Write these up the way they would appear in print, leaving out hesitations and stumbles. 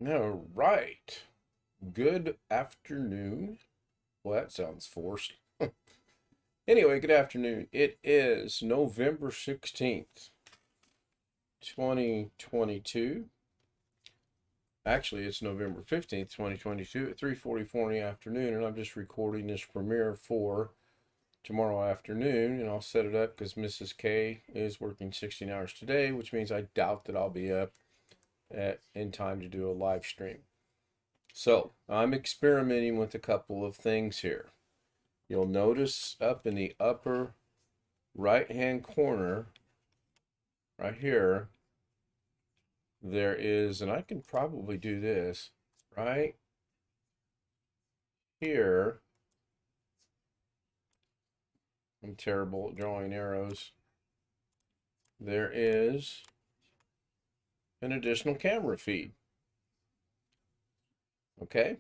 All right. Good afternoon. Well, that sounds forced. Anyway, good afternoon. It is November 16th, 2022. Actually, it's November 15th, 2022 at 3:44 in the afternoon, and I'm just recording this premiere for tomorrow afternoon, and I'll set it up because Mrs. K is working 16 hours today, which means I doubt that I'll be up in time to do a live stream. So I'm experimenting with a couple of things here. You'll notice up in the upper right hand corner, right here, there is, and I can probably do this, right here. I'm terrible at drawing arrows. There is an additional camera feed. Okay.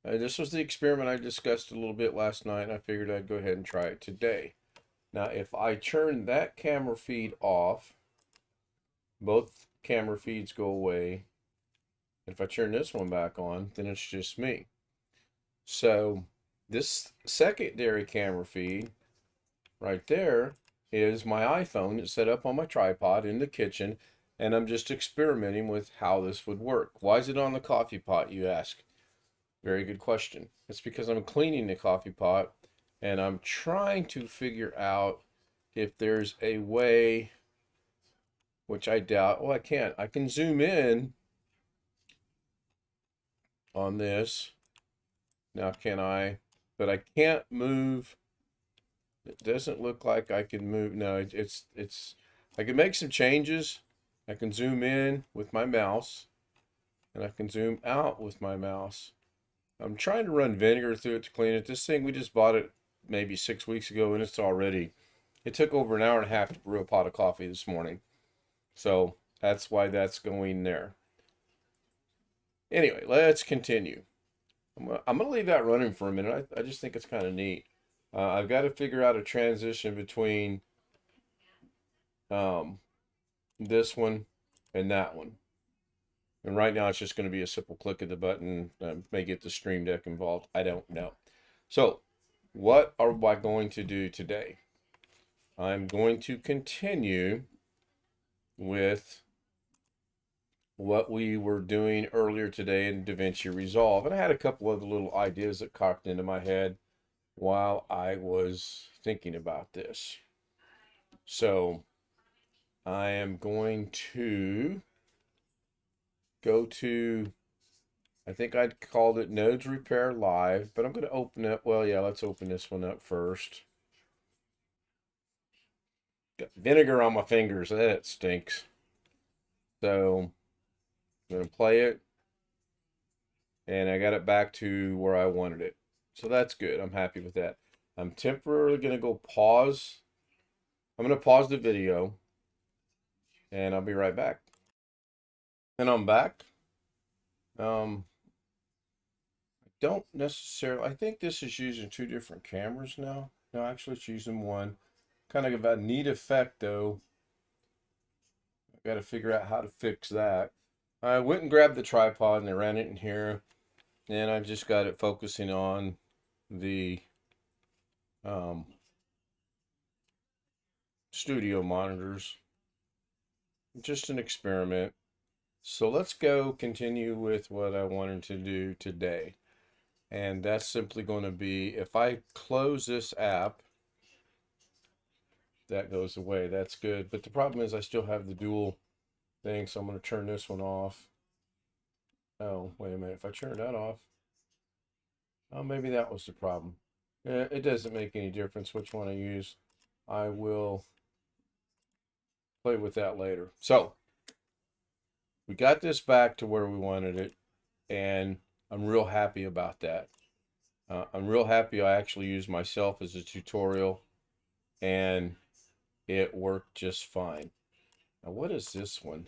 This was the experiment I discussed a little bit last night, and I figured I'd go ahead and try it today. Now, if I turn that camera feed off, both camera feeds go away. If I turn this one back on, then it's just me. So this secondary camera feed right there is my iPhone. It's set up on my tripod in the kitchen, and I'm just experimenting with how this would work. Why is it on the coffee pot, you ask? Very good question. It's because I'm cleaning the coffee pot, and I'm trying to figure out if there's a way, which I doubt. Well, I can't. I can zoom in on this. Now, can I? But I can't move. It doesn't look like I can move. No, it's. I can make some changes. I can zoom in with my mouse, and I can zoom out with my mouse. I'm trying to run vinegar through it to clean it. This thing, we just bought it maybe 6 weeks ago, and it's already. It took over an hour and a half to brew a pot of coffee this morning, so that's why that's going there. Anyway, let's continue. I'm gonna leave that running for a minute. I just think it's kind of neat. I've got to figure out a transition between um, this one and that one. And right now it's just going to be a simple click of the button. May get the Stream Deck involved. I don't know. So what are we going to do today? I'm going to continue with what we were doing earlier today in Davinci Resolve. And I had a couple of little ideas that popped into my head while I was thinking about this. So I am going to go to, I think I'd called it Nodes Repair Live, but I'm going to open it. Well, yeah, let's open this one up first. Got vinegar on my fingers. That stinks. So I'm going to play it, and I got it back to where I wanted it. So that's good. I'm happy with that. I'm temporarily going to go pause. I'm going to pause the video, and I'll be right back. And I'm back. I don't necessarily, I think this is using two different cameras now. No, actually it's using one. Kind of a neat effect though. I've got to figure out how to fix that. I went and grabbed the tripod and I ran it in here, and I've just got it focusing on the um, studio monitors. Just an experiment. So let's go continue with what I wanted to do today. And that's simply going to be, if I close this app, that goes away. That's good. But the problem is I still have the dual thing, so I'm going to turn this one off. Oh, wait a minute. If I turn that off, oh, maybe that was the problem. It doesn't make any difference which one I use. I will play with that later. So we got this back to where we wanted it, and I'm real happy about that. I'm real happy I actually used myself as a tutorial, and it worked just fine. Now, what is this one?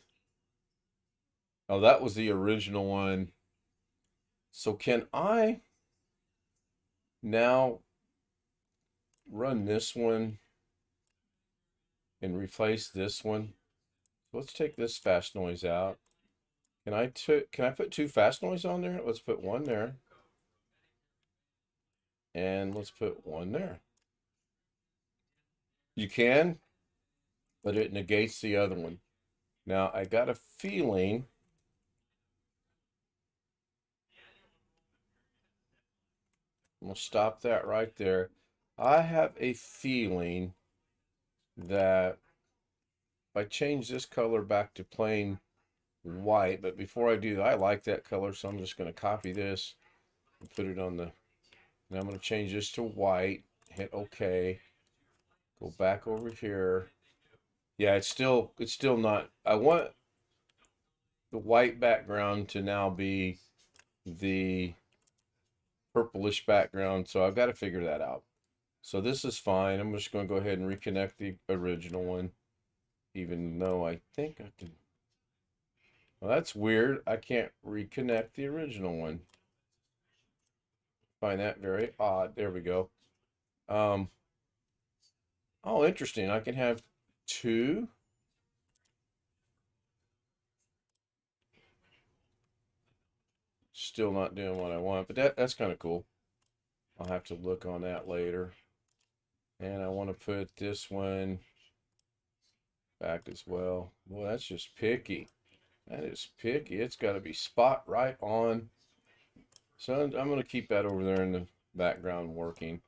Oh, that was the original one. So can I now run this one and replace this one? Let's take this fast noise out. Can I put two fast noise on there? Let's put one there. And let's put one there. You can, but it negates the other one. Now, I got a feeling I'm going to stop that right there. I have a feeling that if I change this color back to plain white, but before I do that, I like that color, so I'm just going to copy this and put it on the, and I'm going to change this to white, hit OK, go back over here. Yeah, it's still not, I want the white background to now be the purplish background, so I've got to figure that out. So this is fine. I'm just going to go ahead and reconnect the original one, even though I think I can. Well, that's weird. I can't reconnect the original one. Find that very odd. There we go. Oh, interesting. I can have two. Still not doing what I want, but that's kind of cool. I'll have to look on that later. And I want to put this one back as well. Boy, that's just picky. That is picky. It's got to be spot right on. So I'm going to keep that over there in the background working.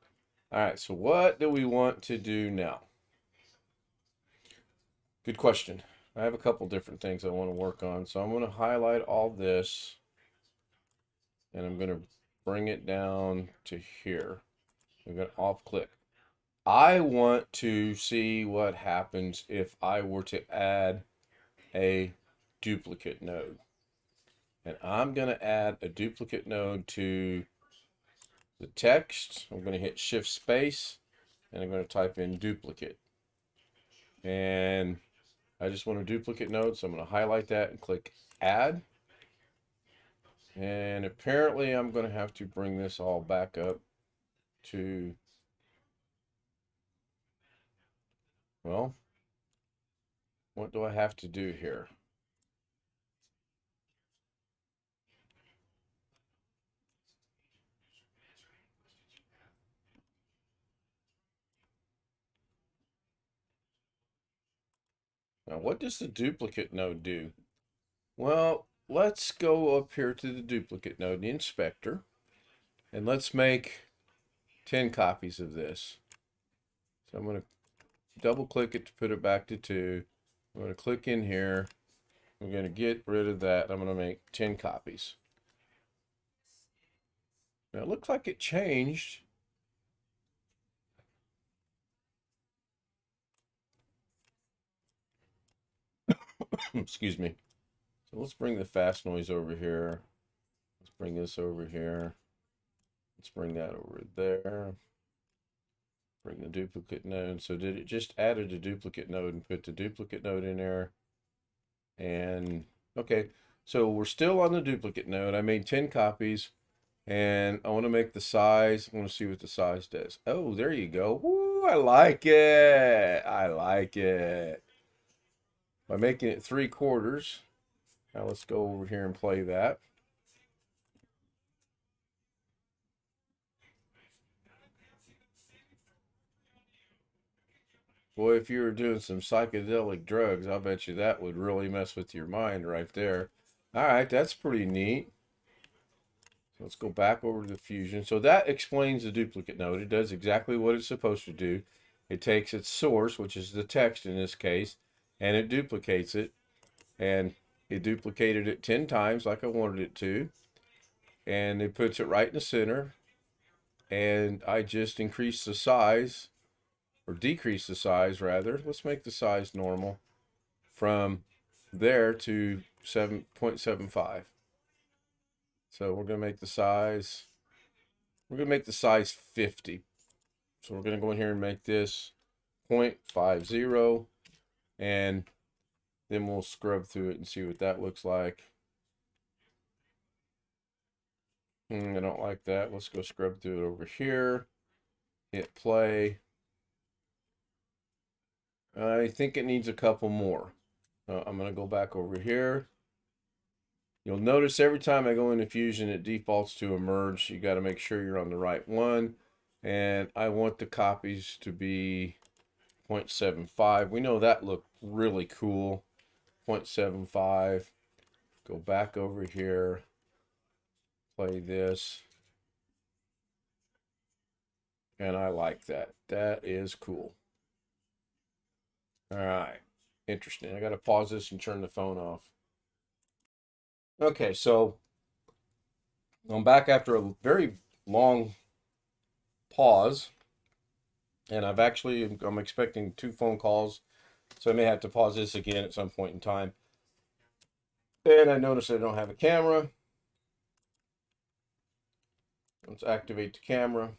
All right, so what do we want to do now? Good question. I have a couple different things I want to work on. So I'm going to highlight all this. And I'm going to bring it down to here. I'm going to off click. I want to see what happens if I were to add a duplicate node. And I'm going to add a duplicate node to the text. I'm going to hit Shift Space and I'm going to type in duplicate. And I just want a duplicate node, so I'm going to highlight that and click Add. And apparently I'm going to have to bring this all back up to, well, what do I have to do here? Now, what does the duplicate node do? Well, let's go up here to the duplicate node, the inspector, and let's make 10 copies of this. So I'm going to double click it to put it back to 2. I'm going to click in here. I'm going to get rid of that. I'm going to make 10 copies. Now it looks like it changed. Excuse me. So let's bring the fast noise over here. Let's bring this over here. Let's bring that over there. Bring the duplicate node. So did it just added a duplicate node and put the duplicate node in there? And okay, so we're still on the duplicate node. I made 10 copies and I want to make the size. I want to see what the size does. Oh, there you go. Woo, I like it. I like it. By making it 3/4. Now let's go over here and play that. Boy, if you were doing some psychedelic drugs, I'll bet you that would really mess with your mind right there. All right, that's pretty neat. So let's go back over to the fusion. So that explains the duplicate node. It does exactly what it's supposed to do. It takes its source, which is the text in this case, and it duplicates it. And it duplicated it 10 times like I wanted it to. And it puts it right in the center. And I just increase the size, or decrease the size rather. Let's make the size normal from there to 7.75. So we're going to make the size, 50. So we're going to go in here and make this 0.50, and then we'll scrub through it and see what that looks like. I don't like that. Let's go scrub through it over here. Hit play. I think it needs a couple more. I'm going to go back over here. You'll notice every time I go into Fusion, it defaults to emerge. You got to make sure you're on the right one. And I want the copies to be 0.75. We know that looked really cool. 0.75. Go back over here. Play this. And I like that. That is cool. All right. Interesting. I got to pause this and turn the phone off. Okay, so I'm back after a very long pause. And I'm expecting 2 phone calls. So I may have to pause this again at some point in time. And I notice I don't have a camera. Let's activate the camera.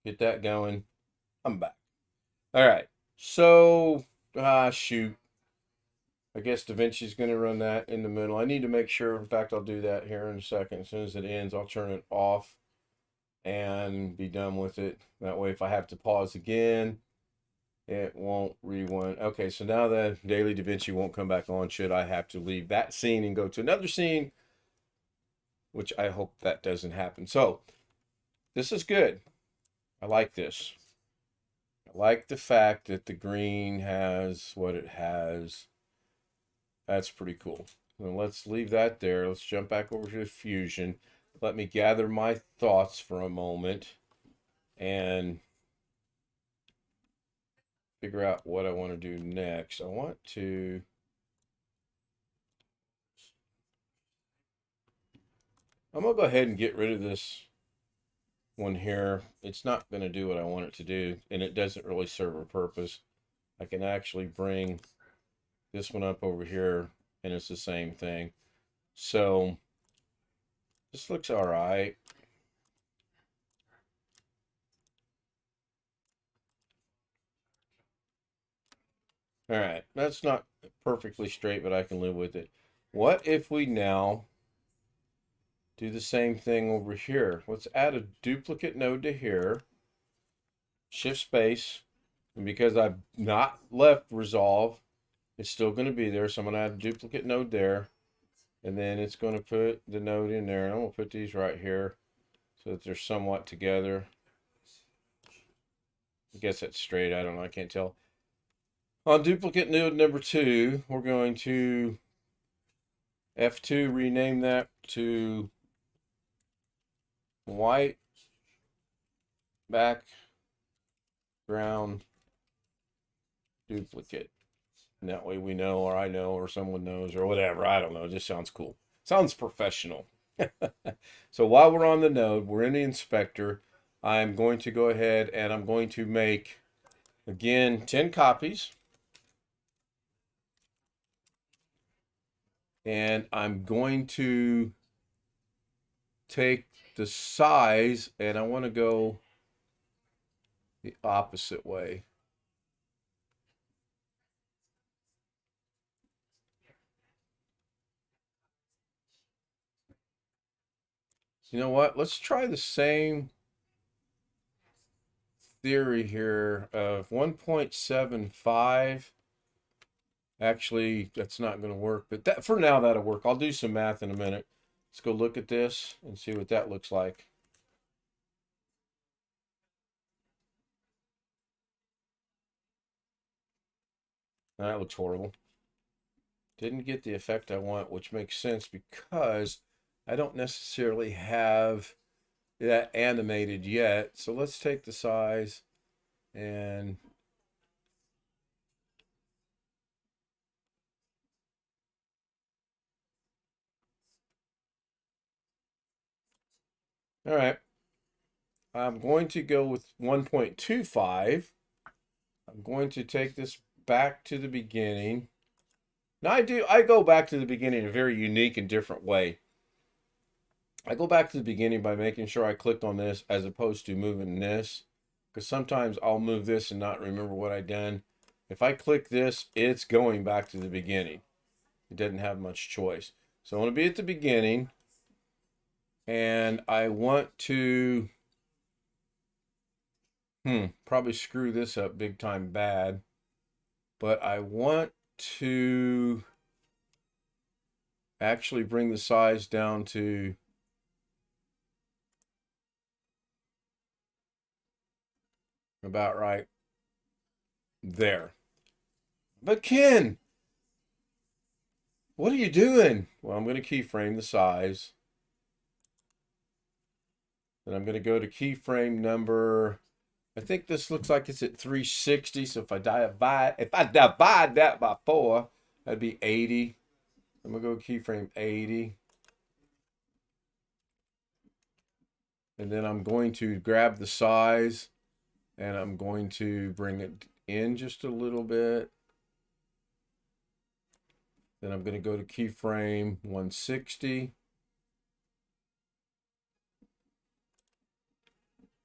Get that going. I'm back. All right. So, shoot. I guess Davinci's going to run that in the middle. I need to make sure. In fact, I'll do that here in a second. As soon as it ends, I'll turn it off and be done with it. That way, if I have to pause again, it won't rewind. Okay, so now the Daily Davinci won't come back on should I have to leave that scene and go to another scene, which I hope that doesn't happen. So, this is good. I like this. I like the fact that the green has what it has. That's pretty cool. So let's leave that there. Let's jump back over to Fusion. Let me gather my thoughts for a moment and figure out what I want to do next. I'm going to go ahead and get rid of this one here. It's not going to do what I want it to do, and it doesn't really serve a purpose. I can actually bring this one up over here, and it's the same thing. So this looks all right. All right, that's not perfectly straight, but I can live with it. What if we now do the same thing over here? Let's add a duplicate node to here, shift space, and because I've not left resolve, it's still going to be there. So I'm going to add a duplicate node there, and then it's going to put the node in there. And I'm going to put these right here so that they're somewhat together. I guess that's straight. I don't know. I can't tell. On duplicate node number 2, we're going to F2, rename that to white background duplicate. And that way we know, or I know, or someone knows, or whatever. I don't know. It just sounds cool. Sounds professional. So while we're on the node, we're in the inspector. I'm going to go ahead and I'm going to make, again, 10 copies. And I'm going to take the size, and I want to go the opposite way. You know what? Let's try the same theory here of 1.75. Actually, that's not going to work, but that for now that'll work. I'll do some math in a minute. Let's go look at this and see what that looks like. That looks horrible. Didn't get the effect I want, which makes sense because I don't necessarily have that animated yet. So let's take the size and all right. I'm going to go with 1.25. I'm going to take this back to the beginning. Now I go back to the beginning in a very unique and different way. I go back to the beginning by making sure I clicked on this as opposed to moving this. Because sometimes I'll move this and not remember what I done. If I click this, it's going back to the beginning. It doesn't have much choice. So I want to be at the beginning. And I want to probably screw this up big time bad. But I want to actually bring the size down to about right there. But Ken, what are you doing? Well, I'm going to keyframe the size. Then I'm going to go to keyframe number. I think this looks like it's at 360. So if I divide that by 4, that'd be 80. I'm going to go keyframe 80. And then I'm going to grab the size and I'm going to bring it in just a little bit. Then I'm going to go to keyframe 160. I'm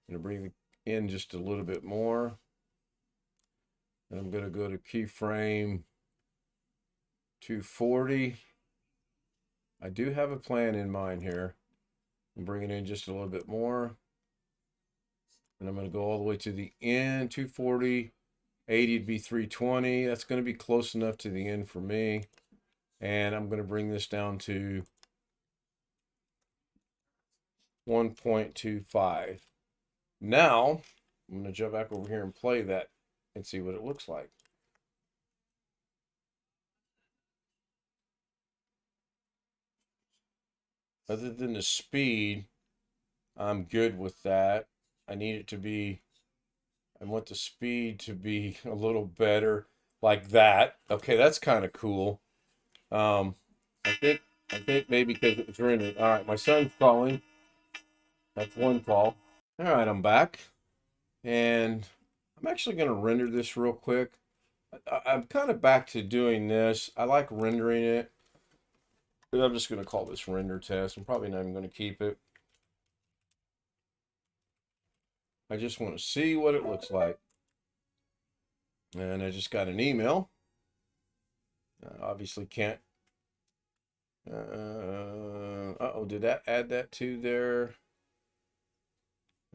going to bring it in just a little bit more. And I'm going to go to keyframe 240. I do have a plan in mind here. I'm bringing in just a little bit more. And I'm going to go all the way to the end. 240, 80 would be 320. That's going to be close enough to the end for me. And I'm going to bring this down to 1.25. Now, I'm going to jump back over here and play that and see what it looks like. Other than the speed, I'm good with that. I need it to be, I want the speed to be a little better like that. Okay, that's kind of cool. I think maybe because it was rendering. All right, my son's calling. That's one call. All right, I'm back. And I'm actually going to render this real quick. I'm kind of back to doing this. I like rendering it. But I'm just going to call this render test. I'm probably not even going to keep it. I just want to see what it looks like. And I just got an email. Obviously can't. Uh-oh, did that add that to there?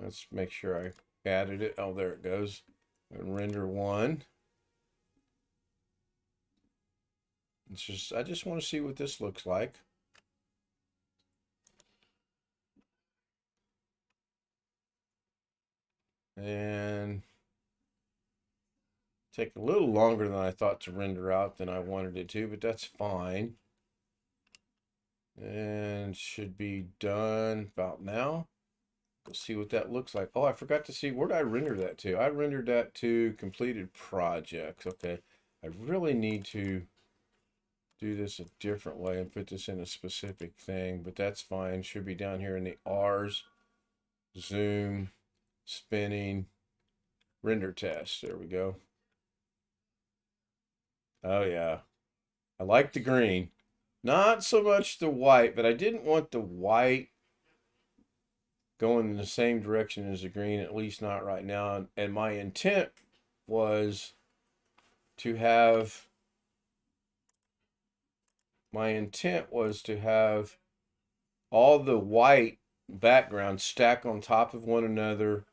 Let's make sure I added it. Oh, there it goes. And render 1. It's just, I just want to see what this looks like. And take a little longer than I thought to render out than I wanted it to, but that's fine. And should be done about now. We'll see what that looks like. Oh, I forgot to see, where did I render that to? I rendered that to completed projects. Okay, I really need to do this a different way and put this in a specific thing, but that's fine. Should be down here in the R's, zoom, spinning, render test. There we go. Oh yeah, I like the green. Not so much the white, but I didn't want the white going in the same direction as the green, at least not right now. And my intent was to have all the white backgrounds stack on top of one another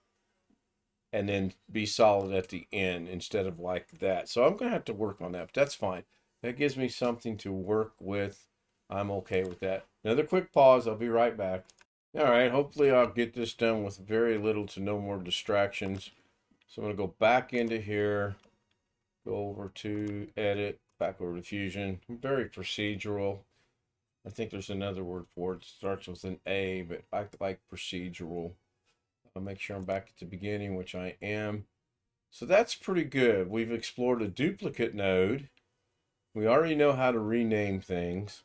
and then be solid at the end instead of like that. So I'm going to have to work on that, but that's fine. That gives me something to work with. I'm okay with that. Another quick pause. I'll be right back. All right, hopefully I'll get this done with very little to no more distractions. So I'm going to go back into here, go over to edit, back over to Fusion. Very procedural. I think there's another word for it. It starts with an A, but I like procedural. I'll make sure I'm back at the beginning, which I am. So that's pretty good. We've explored a duplicate node. We already know how to rename things.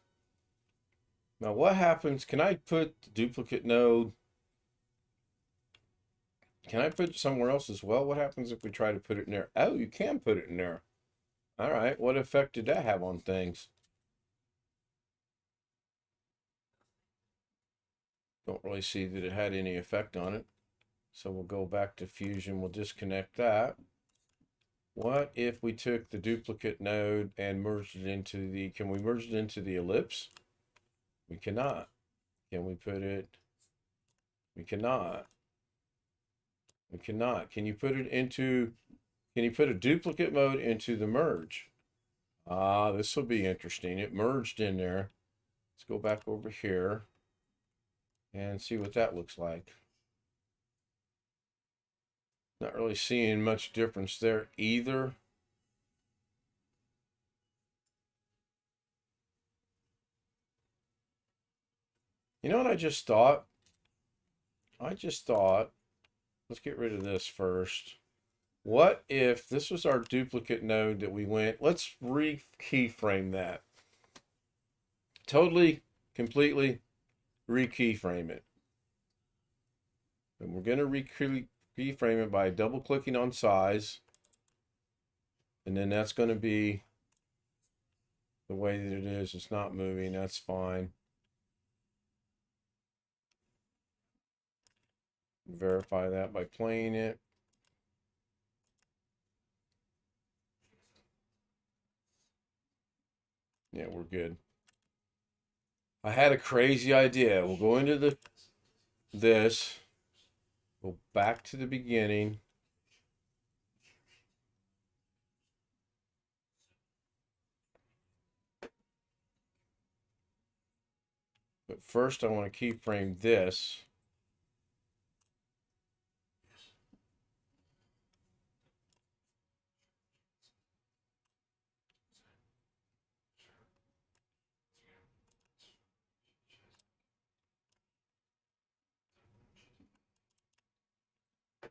Now what happens, can I put the duplicate node, can I put it somewhere else as well? What happens if we try to put it in there? Oh, you can put it in there. All right, what effect did that have on things? Don't really see that it had any effect on it. So we'll go back to Fusion, we'll disconnect that. What if we took the duplicate node and merged it into the, can we merge it into the ellipse? We cannot. Can we put it? We cannot. We cannot. Can you put it into, can you put a duplicate mode into the merge? Ah, this will be interesting. It merged in there. Let's go back over here and see what that looks like. Not really seeing much difference there either. You know what I just thought? Let's get rid of this first. What if this was our duplicate node that we went, let's re-keyframe that. Totally, completely re-keyframe it. And we're going to re-keyframe it by double clicking on size. And then that's going to be the way that it is. It's not moving. That's fine. Verify that by playing it. Yeah, we're good. I had a crazy idea. We'll go into this. Go back to the beginning. But first I want to keyframe this.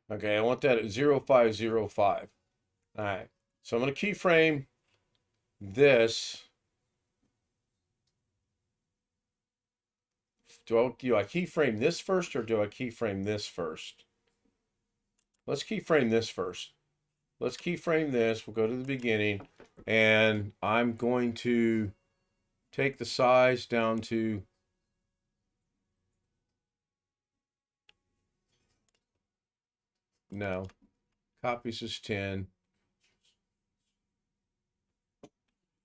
Okay, I want that at 0505. All right, so I'm going to keyframe this. Do I keyframe this first or do I keyframe this first? Let's keyframe this first. Let's keyframe this. We'll go to the beginning and I'm going to take the size down to no. Copies is 10.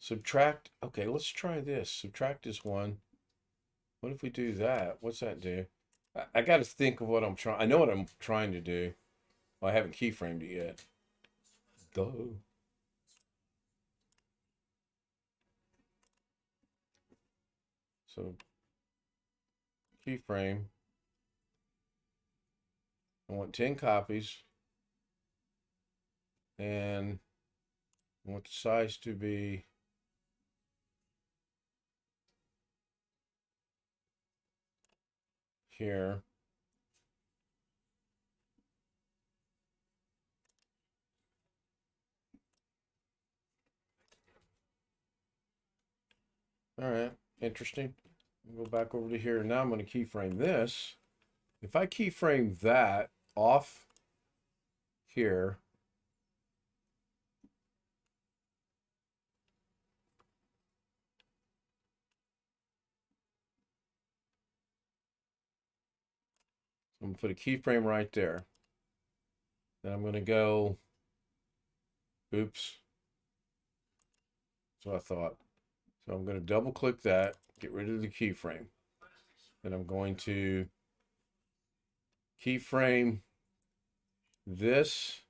Subtract. Okay, let's try this. Subtract is 1. What if we do that? What's that do? I got to think of what I'm trying. I know what I'm trying to do. Well, I haven't keyframed it yet. Duh. So keyframe. I want 10 copies. And I want the size to be here. All right, interesting. Go back over to here. Now I'm going to keyframe this. If I keyframe that off here, I'm going to put a keyframe right there. Then I'm going to go, oops. That's what I thought. So I'm going to double click that, get rid of the keyframe. Then I'm going to keyframe this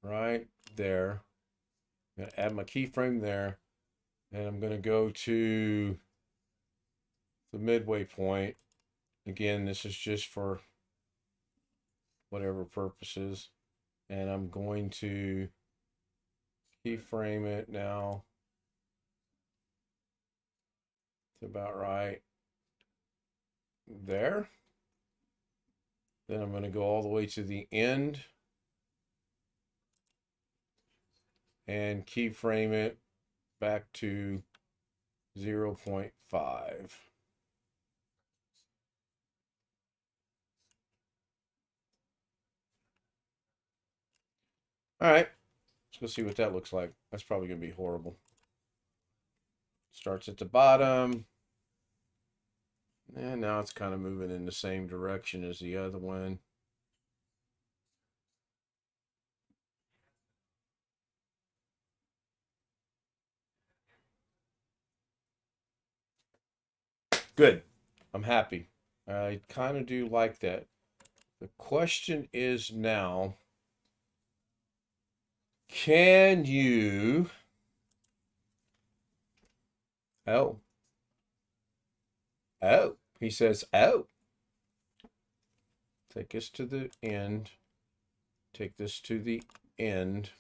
right there. I'm going to add my keyframe there. And I'm going to go to the midway point. Again, this is just for whatever purposes. And I'm going to keyframe it now. It's about right there. Then I'm going to go all the way to the end and keyframe it back to 0.5. All right, let's go see what that looks like. That's probably going to be horrible. Starts at the bottom. And now it's kind of moving in the same direction as the other one. Good. I'm happy. I kind of do like that. The question is now, can you Oh. Oh. He says, oh. Take this to the end. Take this to the end.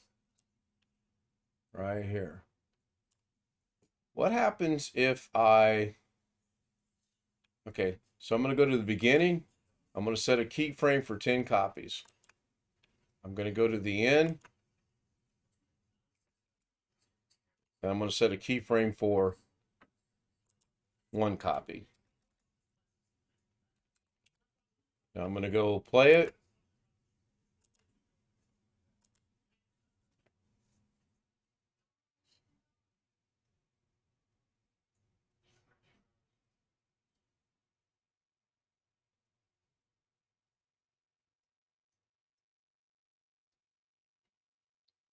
Right here. What happens if I... Okay, so I'm going to go to the beginning. I'm going to set a keyframe for 10 copies. I'm going to go to the end. And I'm going to set a keyframe for 1 copy. Now I'm going to go play it.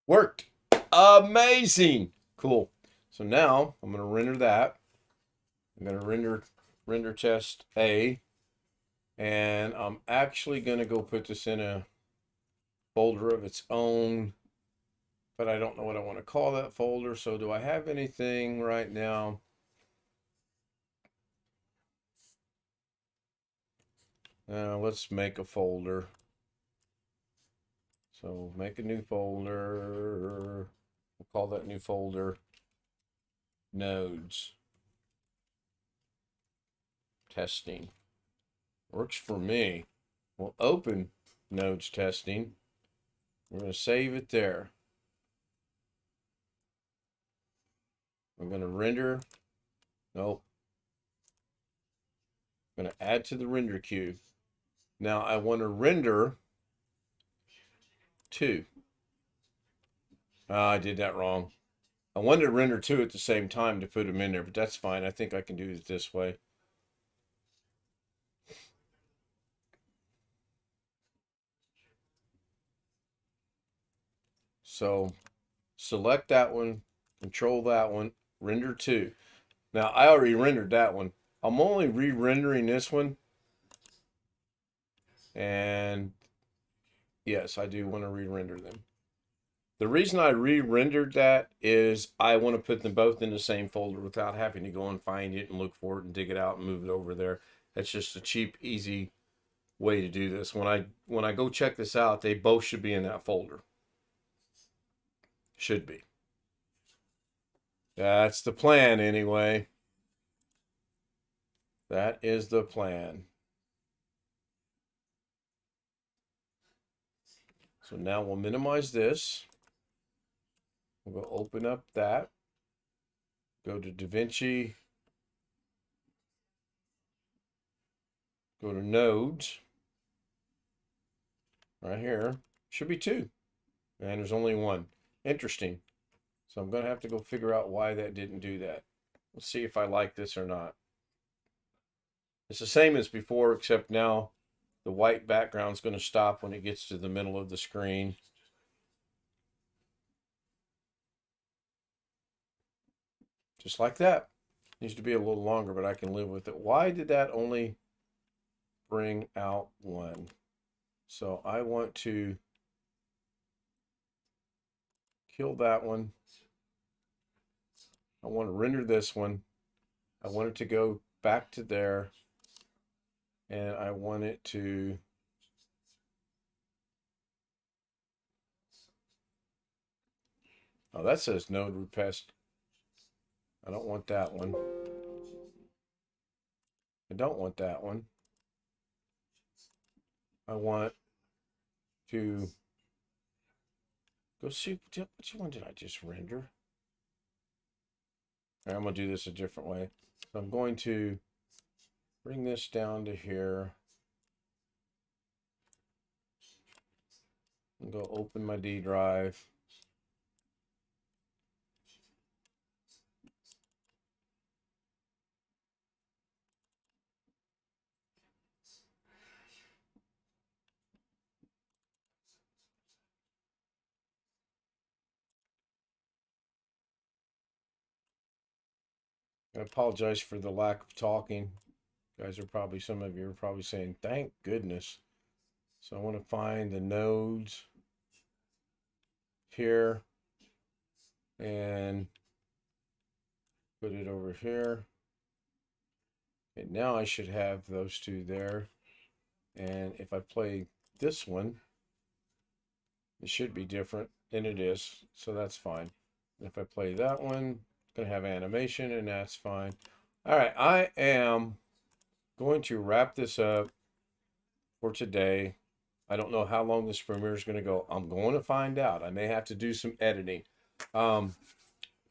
Worked. Amazing. Cool. So now I'm going to render that. I'm going to render test A. And I'm actually going to go put this in a folder of its own. But I don't know what I want to call that folder. So do I have anything right now? Let's make a folder. So make a new folder. We'll call that new folder Nodes Testing. Works for me. We'll open Nodes Testing. We're going to save it there. I'm going to render. Nope. I'm going to add to the render queue. Now I want to render 2. I did that wrong. I wanted to render 2 at the same time to put them in there, but that's fine. I think I can do it this way. So select that one, control that one, render 2. Now I already rendered that one. I'm only re-rendering this one. And yes, I do want to re-render them. The reason I re-rendered that is I want to put them both in the same folder without having to go and find it and look for it and dig it out and move it over there. That's just a cheap, easy way to do this. When I go check this out, they both should be in that folder. Should be. That's the plan anyway. That is the plan. So now we'll minimize this. We'll go open up that. Go to Davinci. Go to Nodes. Right here. Should be 2. And there's only 1. Interesting. So I'm going to have to go figure out why that didn't do that. Let's see if I like this or not. It's the same as before, except now the white background is going to stop when it gets to the middle of the screen. Just like that. Needs to be a little longer, but I can live with it. Why did that only bring out 1? So I want to kill that one. I want to render this one. I want it to go back to there. And I want it to that says node request. I don't want that one. I don't want that one. I want to go see which one did I just render. All right, I'm going to do this a different way. So I'm going to bring this down to here. And go open my D drive. I apologize for the lack of talking. Some of you are probably saying, thank goodness. So I want to find the nodes here and put it over here. And now I should have those two there. And if I play this one, it should be different, and it is, so that's fine. If I play that one, it's going to have animation, and that's fine. All right, I am going to wrap this up for today. I don't know how long this premiere is going to go. I'm going to find out. I may have to do some editing.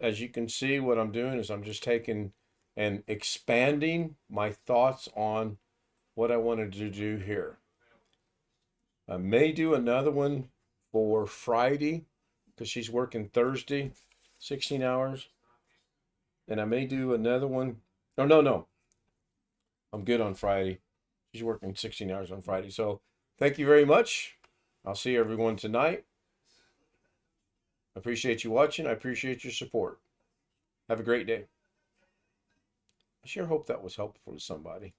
As you can see, what I'm doing is I'm just taking and expanding my thoughts on what I wanted to do here. I may do another one for Friday because she's working Thursday, 16 hours. And I may do another one. No. I'm good on Friday. She's working 16 hours on Friday. So thank you very much. I'll see everyone tonight. I appreciate you watching. I appreciate your support. Have a great day. I sure hope that was helpful to somebody.